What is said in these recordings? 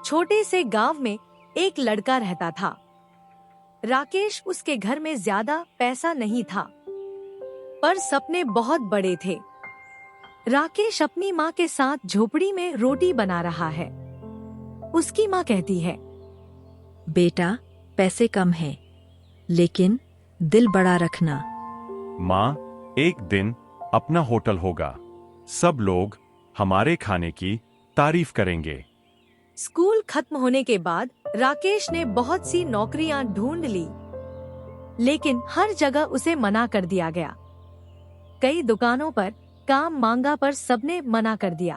छोटे से गांव में एक लड़का रहता था। राकेश। उसके घर में ज्यादा पैसा नहीं था, पर सपने बहुत बड़े थे। राकेश अपनी माँ के साथ झोपड़ी में रोटी बना रहा है। उसकी माँ कहती है, बेटा, पैसे कम हैं, लेकिन दिल बड़ा रखना। माँ, एक दिन अपना होटल होगा। सब लोग हमारे खाने की तारीफ करेंगे। स्कूल खत्म होने के बाद राकेश ने बहुत सी नौकरियां ढूंढ ली, लेकिन हर जगह उसे मना कर दिया गया। कई दुकानों पर काम मांगा, पर सबने मना कर दिया।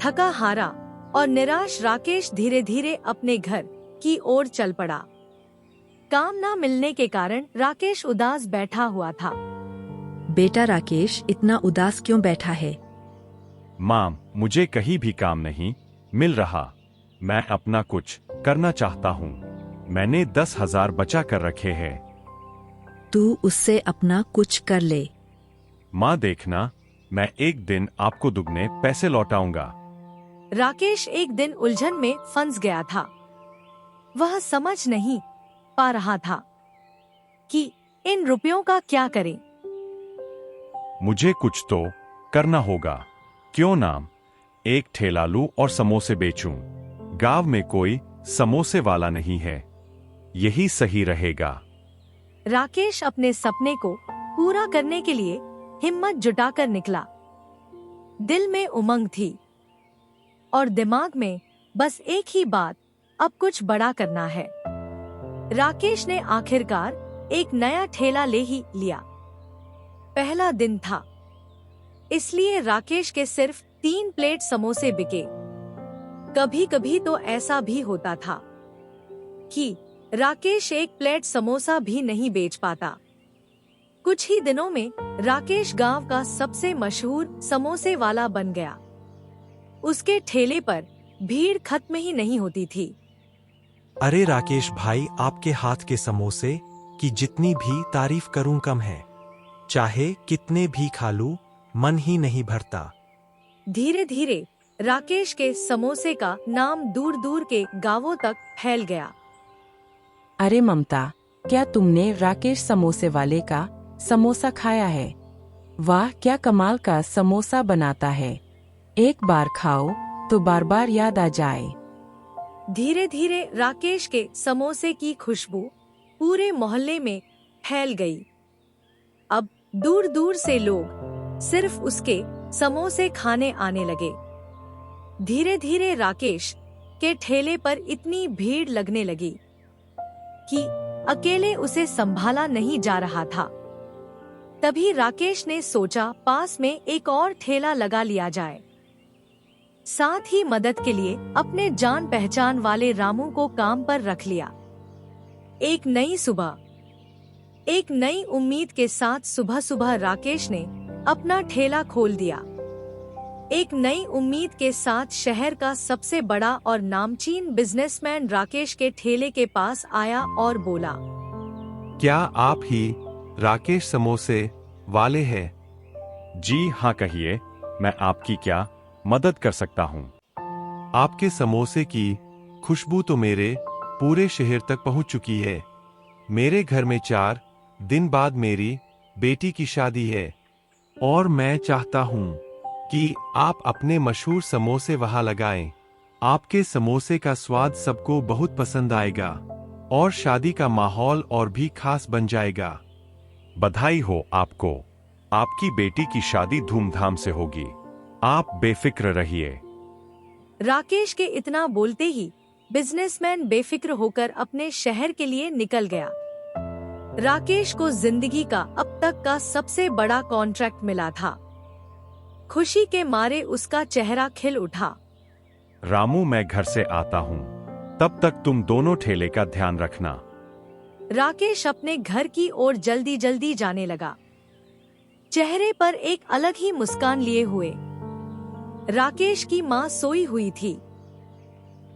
थका हारा और निराश राकेश धीरे धीरे अपने घर की ओर चल पड़ा। काम न मिलने के कारण राकेश उदास बैठा हुआ था। बेटा राकेश, इतना उदास क्यों बैठा है? माँ, मुझे कहीं भी काम नहीं मिल रहा। मैं अपना कुछ करना चाहता हूँ। मैंने 10,000 बचा कर रखे हैं। तू उससे अपना कुछ कर ले। माँ देखना, मैं एक दिन आपको दुगने पैसे लौटाऊंगा। राकेश एक दिन उलझन में फंस गया था। वह समझ नहीं पा रहा था कि इन रुपयों का क्या करें। मुझे कुछ तो करना होगा। क्यों ना एक ठेला लूं और समोसे बेचूं। गांव में कोई समोसे वाला नहीं है। यही सही रहेगा। राकेश अपने सपने को पूरा करने के लिए हिम्मत जुटाकर निकला। दिल में उमंग थी और दिमाग में बस एक ही बात, अब कुछ बड़ा करना है। राकेश ने आखिरकार एक नया ठेला ले ही लिया। पहला दिन था, इसलिए राकेश के सिर्फ 3 प्लेट समोसे बिके। कभी कभी तो ऐसा भी होता था कि राकेश एक प्लेट समोसा भी नहीं बेच पाता। कुछ ही दिनों में राकेश गांव का सबसे मशहूर समोसे वाला बन गया। उसके ठेले पर भीड़ खत्म ही नहीं होती थी। अरे राकेश भाई, आपके हाथ के समोसे की जितनी भी तारीफ करूं कम है। चाहे कितने भी खा लूं, मन ही नहीं भरता। धीरे धीरे राकेश के समोसे का नाम दूर दूर के गांवों तक फैल गया। अरे ममता, क्या तुमने राकेश समोसे वाले का समोसा खाया है? वाह, क्या कमाल का समोसा बनाता है। एक बार खाओ तो बार बार याद आ जाए। धीरे धीरे राकेश के समोसे की खुशबू पूरे मोहल्ले में फैल गई। अब दूर दूर से लोग सिर्फ उसके समोसे खाने आने लगे। धीरे धीरे राकेश के ठेले पर इतनी भीड़ लगने लगी कि अकेले उसे संभाला नहीं जा रहा था। तभी राकेश ने सोचा, पास में एक और ठेला लगा लिया जाए। साथ ही मदद के लिए अपने जान पहचान वाले रामू को काम पर रख लिया। एक नई सुबह, एक नई उम्मीद के साथ सुबह सुबह राकेश ने अपना ठेला खोल दिया। एक नई उम्मीद के साथ शहर का सबसे बड़ा और नामचीन बिजनेसमैन राकेश के ठेले के पास आया और बोला, क्या आप ही राकेश समोसे वाले हैं? जी हाँ, कहिए, मैं आपकी क्या मदद कर सकता हूँ? आपके समोसे की खुशबू तो मेरे पूरे शहर तक पहुँच चुकी है। मेरे घर में 4 दिन बाद मेरी बेटी की शादी है और मैं चाहता हूँ कि आप अपने मशहूर समोसे वहाँ लगाएं। आपके समोसे का स्वाद सबको बहुत पसंद आएगा और शादी का माहौल और भी खास बन जाएगा। बधाई हो आपको। आपकी बेटी की शादी धूमधाम से होगी। आप बेफिक्र रहिए। राकेश के इतना बोलते ही बिजनेसमैन बेफिक्र होकर अपने शहर के लिए निकल गया। राकेश को जिंदगी का अब तक का सबसे बड़ा कॉन्ट्रैक्ट मिला था। खुशी के मारे उसका चेहरा खिल उठा। रामू, मैं घर से आता हूँ, तब तक तुम दोनों ठेले का ध्यान रखना। राकेश अपने घर की ओर जल्दी जल्दी जाने लगा, चेहरे पर एक अलग ही मुस्कान लिए हुए। राकेश की माँ सोई हुई थी,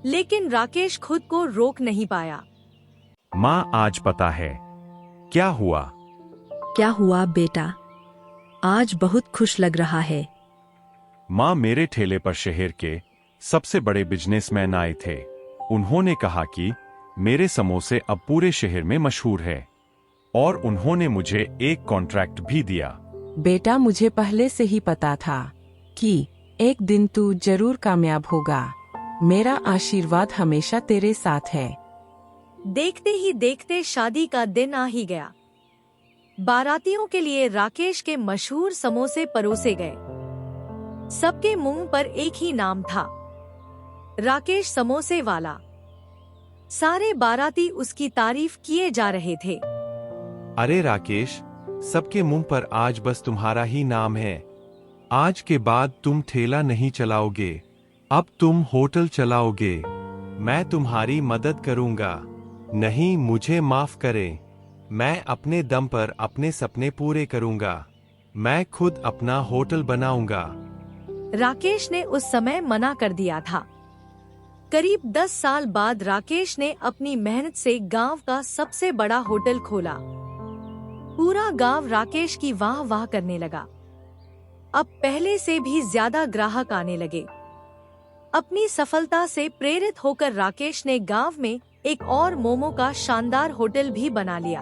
लेकिन राकेश खुद को रोक नहीं पाया। माँ, आज पता है क्या हुआ? क्या हुआ बेटा? आज बहुत खुश लग रहा है। माँ, मेरे ठेले पर शहर के सबसे बड़े बिजनेसमैन आए थे। उन्होंने कहा कि मेरे समोसे अब पूरे शहर में मशहूर है और उन्होंने मुझे एक कॉन्ट्रैक्ट भी दिया। बेटा, मुझे पहले से ही पता था कि एक दिन तू जरूर कामयाब होगा। मेरा आशीर्वाद हमेशा तेरे साथ है। देखते ही देखते शादी का दिन आ ही गया। बारातियों के लिए राकेश के मशहूर समोसे परोसे गए। सबके मुंह पर एक ही नाम था, राकेश समोसे वाला। सारे बाराती उसकी तारीफ किए जा रहे थे। अरे राकेश, सबके मुंह पर आज बस तुम्हारा ही नाम है। आज के बाद तुम ठेला नहीं चलाओगे, अब तुम होटल चलाओगे। मैं तुम्हारी मदद करूंगा। नहीं, मुझे माफ करें। मैं अपने दम पर अपने सपने पूरे करूंगा। मैं खुद अपना होटल बनाऊंगा। राकेश ने उस समय मना कर दिया था। करीब 10 साल बाद राकेश ने अपनी मेहनत से गांव का सबसे बड़ा होटल खोला। पूरा गांव राकेश की वाह वाह करने लगा। अब पहले से भी ज्यादा ग्राहक आने लगे। अपनी सफलता से प्रेरित होकर राकेश ने गांव में एक और मोमो का शानदार होटल भी बना लिया।